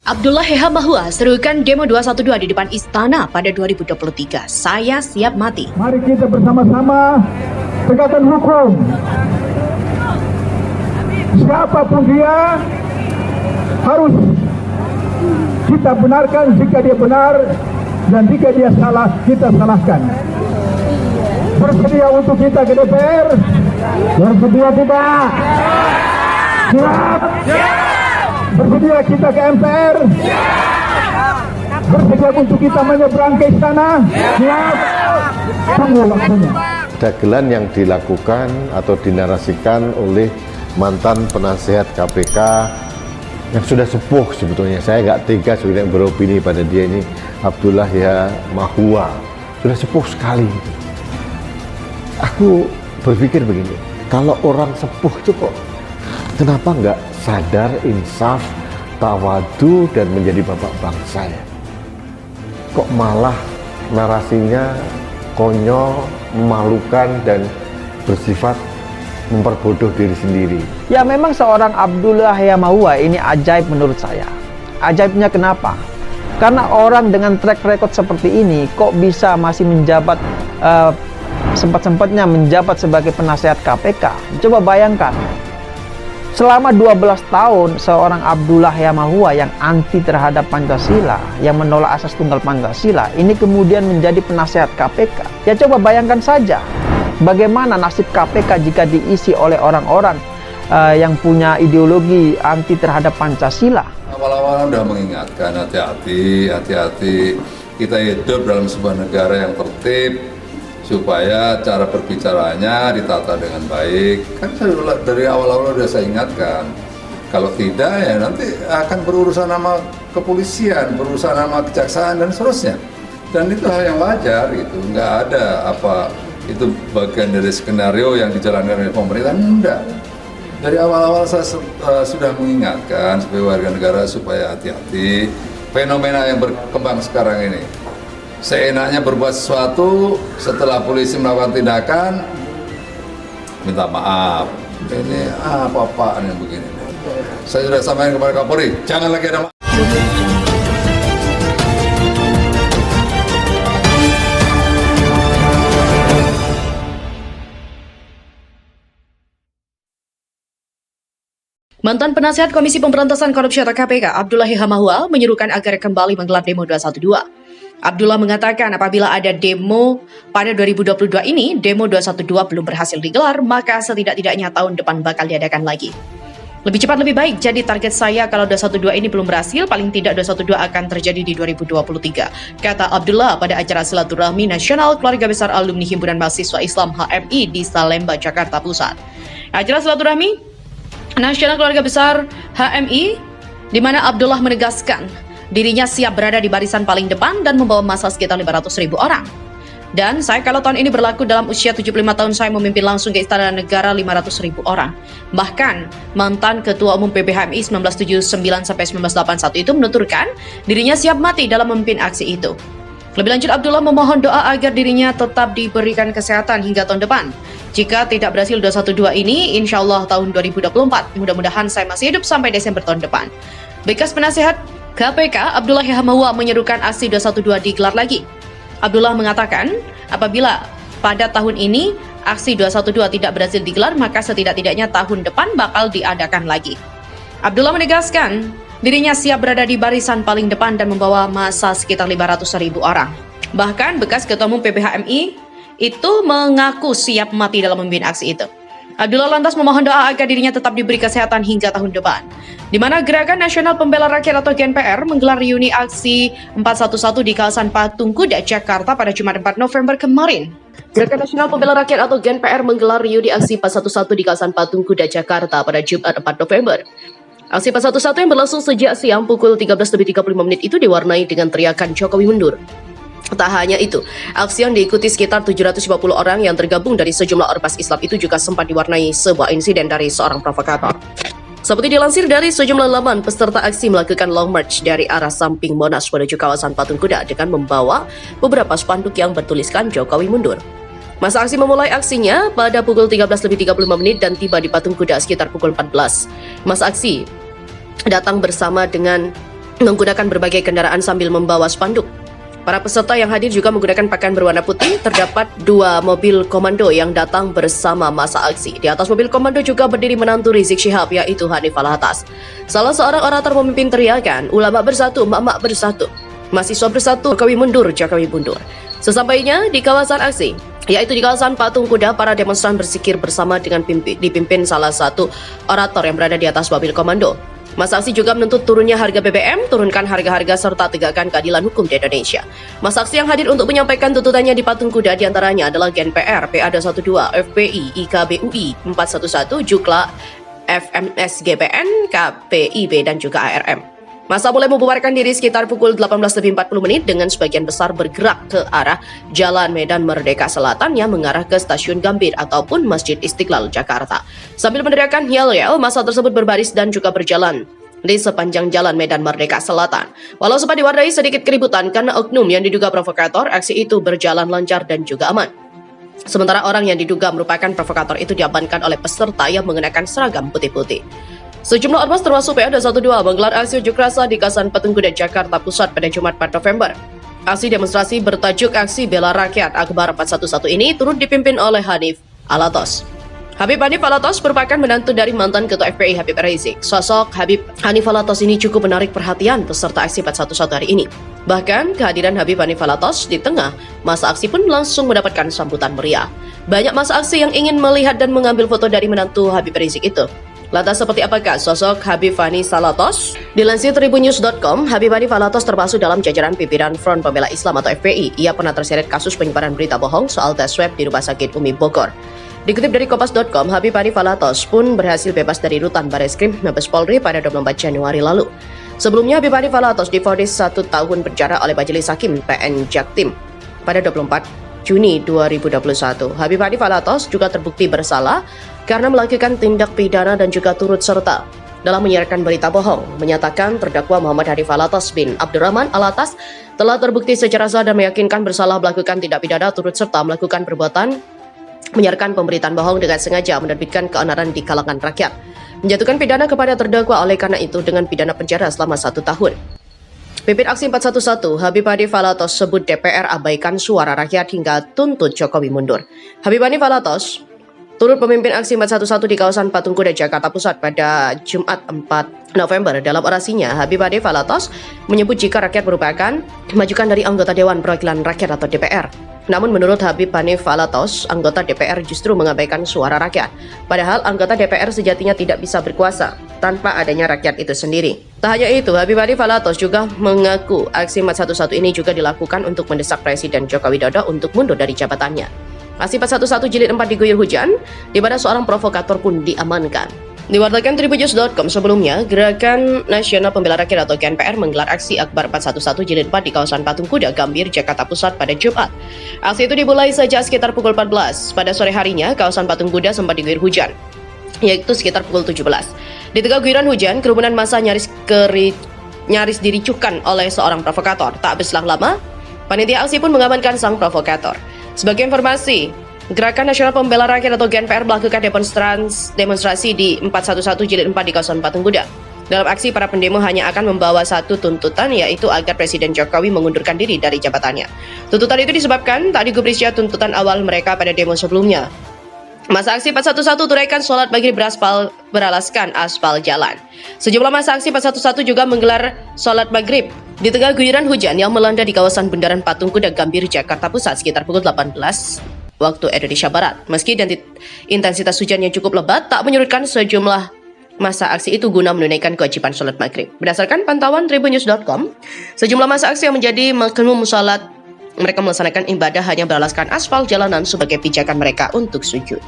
Abdullah Heha Mahua serukan demo 212 di depan istana pada 2023. Saya siap mati. Mari kita bersama-sama tegakkan hukum. Siapapun dia harus kita benarkan jika dia benar, dan jika dia salah kita salahkan. Bersedia untuk kita ke DPR? Bersedia tidak? Siap? Bersedia kita ke MPR? Bersedia untuk kita menyeberang ke istana? Siap? Tunggu waktunya. Dagelan yang dilakukan atau dinarasikan oleh mantan penasihat KPK yang sudah sepuh sebetulnya. Saya nggak tega sebenarnya beropini pada dia ini, Abdullah Heha Mahua. Sudah sepuh sekali. Aku berpikir begini, kalau orang sepuh itu kok kenapa nggak sadar, insaf, tawadu, dan menjadi bapak bangsa ya? Kok malah narasinya konyol, memalukan, dan bersifat memperbodoh diri sendiri. Ya memang seorang Abdullah Heha Mahua ini ajaib menurut saya. Ajaibnya kenapa? Karena orang dengan track record seperti ini kok bisa masih menjabat, sempat-sempatnya menjabat sebagai penasihat KPK. Coba bayangkan, selama 12 tahun seorang Abdullah Heha Mahua yang anti terhadap Pancasila, yang menolak asas tunggal Pancasila, ini kemudian menjadi penasihat KPK. Ya coba bayangkan saja, bagaimana nasib KPK jika diisi oleh orang-orang yang punya ideologi anti terhadap Pancasila. Awal-awal udah mengingatkan, hati-hati, kita hidup dalam sebuah negara yang tertib, supaya cara berbicaranya ditata dengan baik. Kan dari awal-awal udah saya ingatkan, kalau tidak ya nanti akan berurusan sama kepolisian, berurusan sama kejaksaan dan seterusnya. Dan itu hal yang wajar gitu, nggak ada apa itu bagian dari skenario yang dijalankan oleh pemerintah, enggak. Dari awal-awal saya sudah mengingatkan sebagai warga negara supaya hati-hati. Fenomena yang berkembang sekarang ini, seenaknya berbuat sesuatu, setelah polisi melakukan tindakan minta maaf, ini apa-apaan yang begini. Saya sudah sampaikan kepada Kapolri, jangan lagi ada Mantan penasihat Komisi Pemberantasan Korupsi atau KPK, Abdullah Heha Mahua menyerukan agar kembali menggelar demo 212. Abdullah mengatakan apabila ada demo pada 2022 ini, demo 212 belum berhasil digelar, maka setidak-tidaknya tahun depan bakal diadakan lagi. Lebih cepat lebih baik, jadi target saya kalau 212 ini belum berhasil, paling tidak 212 akan terjadi di 2023, kata Abdullah pada acara silaturahmi nasional Keluarga Besar Alumni Himpunan Mahasiswa Islam HMI di Salemba, Jakarta Pusat. Acara silaturahmi Nasional Keluarga Besar HMI, di mana Abdullah menegaskan dirinya siap berada di barisan paling depan dan membawa massa sekitar 500.000 orang. Dan saya kalau tahun ini berlaku dalam usia 75 tahun saya memimpin langsung ke Istana Negara 500.000 orang. Bahkan mantan Ketua Umum PPHMI 1979-1981 itu menuturkan dirinya siap mati dalam memimpin aksi itu. Lebih lanjut, Abdullah memohon doa agar dirinya tetap diberikan kesehatan hingga tahun depan. Jika tidak berhasil 212 ini, insya Allah tahun 2024. Mudah-mudahan saya masih hidup sampai Desember tahun depan. Bekas penasihat KPK, Abdullah Heha Mahua menyerukan aksi 212 digelar lagi. Abdullah mengatakan, apabila pada tahun ini aksi 212 tidak berhasil digelar, maka setidak-tidaknya tahun depan bakal diadakan lagi. Abdullah menegaskan, dirinya siap berada di barisan paling depan dan membawa massa sekitar 500.000 orang. Bahkan bekas Ketua Umum PPHMI itu mengaku siap mati dalam memimpin aksi itu. Abdullah lantas memohon doa agar dirinya tetap diberi kesehatan hingga tahun depan. Di mana Gerakan Nasional Pembela Rakyat atau GNPR menggelar reuni aksi 411 di kawasan Patung Kuda, Jakarta pada Jumat 4 November kemarin. Gerakan Nasional Pembela Rakyat atau GNPR menggelar reuni aksi 411 di kawasan Patung Kuda, Jakarta pada Jumat 4 November. Aksi 411 yang berlangsung sejak siang pukul 13.35 itu diwarnai dengan teriakan Jokowi mundur. Tak hanya itu, aksi yang diikuti sekitar 750 orang yang tergabung dari sejumlah ormas Islam itu juga sempat diwarnai sebuah insiden dari seorang provokator. Seperti dilansir dari sejumlah laman, peserta aksi melakukan long march dari arah samping Monas menuju kawasan Patung Kuda dengan membawa beberapa spanduk yang bertuliskan Jokowi mundur. Masa aksi memulai aksinya pada pukul 13.35 dan tiba di Patung Kuda sekitar pukul 14. Masa aksi datang bersama dengan menggunakan berbagai kendaraan sambil membawa spanduk. Para peserta yang hadir juga menggunakan pakaian berwarna putih. Terdapat 2 mobil komando yang datang bersama masa aksi. Di atas mobil komando juga berdiri menantu Rizik Syihab, yaitu Hanif Alatas. Salah seorang orator memimpin teriakan, ulama bersatu, mak-mak bersatu. Mahasiswa bersatu, Jokowi mundur, Jokowi mundur. Sesampainya di kawasan aksi, yaitu di kawasan Patung Kuda, para demonstran bersikir bersama dengan dipimpin salah satu orator yang berada di atas mobil komando. Masa aksi juga menuntut turunnya harga BBM, turunkan harga-harga serta tegakkan keadilan hukum di Indonesia. Masa aksi yang hadir untuk menyampaikan tuntutannya di Patung Kuda diantaranya adalah GNPR, PA212, FPI, IKBUI, 411, Jukla, FMSGPN, KPIB, dan juga ARM. Masa mulai membubarkan diri sekitar pukul 18.40 dengan sebagian besar bergerak ke arah Jalan Medan Merdeka Selatan yang mengarah ke Stasiun Gambir ataupun Masjid Istiqlal, Jakarta. Sambil meneriakkan yel-yel, masa tersebut berbaris dan juga berjalan di sepanjang Jalan Medan Merdeka Selatan. Walau sempat diwarnai sedikit keributan karena oknum yang diduga provokator, aksi itu berjalan lancar dan juga aman. Sementara orang yang diduga merupakan provokator itu diamankan oleh peserta yang mengenakan seragam putih-putih. Sejumlah ormas termasuk PA212 menggelar aksi unjuk rasa di kawasan Patung Kuda, Jakarta Pusat pada Jumat 4 November. Aksi demonstrasi bertajuk Aksi Bela Rakyat Akbar 411 ini turut dipimpin oleh Hanif Alatas. Habib Hanif Alatas merupakan menantu dari mantan Ketua FPI Habib Rizik. Sosok Habib Hanif Alatas ini cukup menarik perhatian peserta aksi 411 hari ini. Bahkan kehadiran Habib Hanif Alatas di tengah masa aksi pun langsung mendapatkan sambutan meriah. Banyak masa aksi yang ingin melihat dan mengambil foto dari menantu Habib Rizik itu. Lantas seperti apakah sosok Habib Hanif Alatas? Dilansir tribunnews.com, Habib Hanif Alatas termasuk dalam jajaran pimpinan Front Pembela Islam atau FPI. Ia pernah terseret kasus penyebaran berita bohong soal tes swab di Rumah Sakit Umi Bogor. Dikutip dari Kompas.com, Habib Hanif Alatas pun berhasil bebas dari rutan Bareskrim Mabes Polri pada 24 Januari lalu. Sebelumnya, Habib Hanif Alatas divonis 1 tahun penjara oleh Majelis Hakim PN Jaktim pada 24 Juni 2021. Habib Hanif Alatas juga terbukti bersalah karena melakukan tindak pidana dan juga turut serta dalam menyiarkan berita bohong, menyatakan terdakwa Muhammad Hanif Alatas bin Abdurrahman Alatas telah terbukti secara sah dan meyakinkan bersalah melakukan tindak pidana turut serta melakukan perbuatan menyiarkan pemberitaan bohong dengan sengaja menerbitkan keonaran di kalangan rakyat, menjatuhkan pidana kepada terdakwa oleh karena itu dengan pidana penjara selama 1 tahun. Pimpin aksi 411, Habib Hanif Alatas sebut DPR abaikan suara rakyat hingga tuntut Jokowi mundur. Habib Hanif Alatas turut pemimpin aksi 411 di kawasan Patung Kuda, Jakarta Pusat pada Jumat 4 November. Dalam orasinya, Habib Hanif Alatas menyebut jika rakyat merupakan majukan dari anggota Dewan Perwakilan Rakyat atau DPR. Namun menurut Habib Hanif Alatas, anggota DPR justru mengabaikan suara rakyat. Padahal anggota DPR sejatinya tidak bisa berkuasa tanpa adanya rakyat itu sendiri. Tak hanya itu, Habib Hanif Alatas juga mengaku aksi 411 ini juga dilakukan untuk mendesak Presiden Joko Widodo untuk mundur dari jabatannya. Aksi 411 jilid 4 diguyur hujan, di mana seorang provokator pun diamankan. Diwartakan tribunnews.com sebelumnya, Gerakan Nasional Pembela Rakyat atau GNPR menggelar aksi Akbar 411 jilid 4 di kawasan Patung Kuda, Gambir, Jakarta Pusat pada Jumat. Aksi itu dimulai sejak sekitar pukul 14. Pada sore harinya, kawasan Patung Kuda sempat diguyur hujan, yaitu sekitar pukul 17. Di tengah guyuran hujan, kerumunan massa nyaris diricuhkan oleh seorang provokator. Tak berselang lama, panitia aksi pun mengamankan sang provokator. Sebagai informasi, Gerakan Nasional Pembela Rakyat atau GNPR melakukan demonstrasi di 411 jilid 4 di kawasan Patung Kuda. Dalam aksi, para pendemo hanya akan membawa satu tuntutan, yaitu agar Presiden Jokowi mengundurkan diri dari jabatannya. Tuntutan itu disebabkan tak digubrisnya tuntutan awal mereka pada demo sebelumnya. Masa aksi 411 tunaikan sholat maghrib beralaskan aspal jalan. Sejumlah masa aksi 411 juga menggelar sholat maghrib di tengah guyuran hujan yang melanda di kawasan Bundaran Patung Kuda, Gambir, Jakarta Pusat sekitar pukul 18 waktu Indonesia Barat. Meski intensitas hujan yang cukup lebat tak menyurutkan sejumlah masa aksi itu guna menunaikan kewajiban sholat maghrib. Berdasarkan pantauan tribunnews.com, sejumlah masa aksi yang menjadi makmum sholat, mereka melaksanakan ibadah hanya beralaskan aspal jalanan sebagai pijakan mereka untuk sujud.